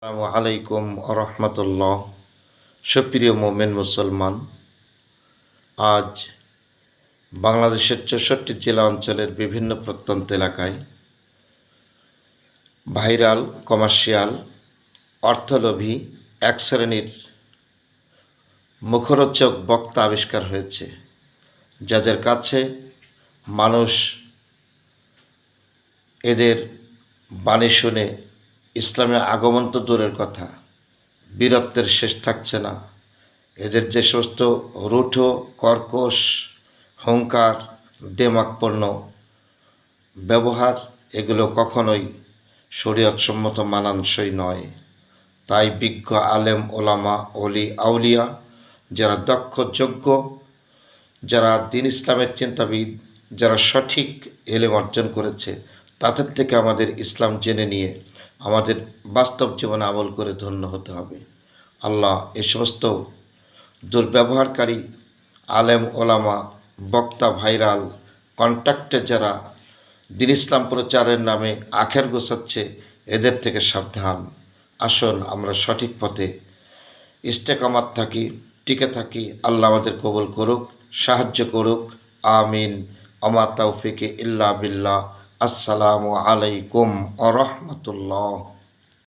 আসসালামু আলাইকুম রহমতুল্লাহ। সুপ্রিয় মোমেন মুসলমান, আজ বাংলাদেশের 64 জেলা অঞ্চলের বিভিন্ন প্রত্যন্ত এলাকায় ভাইরাল, কমার্শিয়াল, অর্থলোভী এক শ্রেণীর মুখরোচক বক্তা আবিষ্কার হয়েছে, যাদের কাছে মানুষ এদের বাণী শুনে ইসলামে আগমন তো দূরের কথা, বীরত্বের শেষ থাকছে না। এদের যে সমস্ত রুঠো, কর্কশ, হুঙ্কার, দেমাগপূর্ণ ব্যবহার, এগুলো কখনোই শরীয়তসম্মত মানানসই নয়। তাই বিজ্ঞ আলেম, ওলামা, অলি, আউলিয়া, যারা দক্ষ, যোগ্য, যারা দিন ইসলামের চিন্তাবিদ, যারা সঠিক এলেম অর্জন করেছে, তাদের থেকে আমাদের ইসলাম জেনে নিয়ে আমাদের বাস্তব জীবনে আমল করে ধন্য হতে হবে। আল্লাহ এ সমস্ত দুর্ব্যবহারকারী আলেম, ওলামা, বক্তা, ভাইরাল, কন্ট্যাক্টে যারা দিন ইসলাম প্রচারের নামে আখের গোছাচ্ছে, এদের থেকে সাবধান। আসুন আমরা সঠিক পথে ইস্তেকামাত থাকি, টিকে থাকি। আল্লাহ আমাদের কবুল করুক, সাহায্য করুক। আমিন। আমা তাওফিকে ইল্লা বিল্লাহ। আসসালামু আলাইকুম ওয়া রাহমাতুল্লাহ।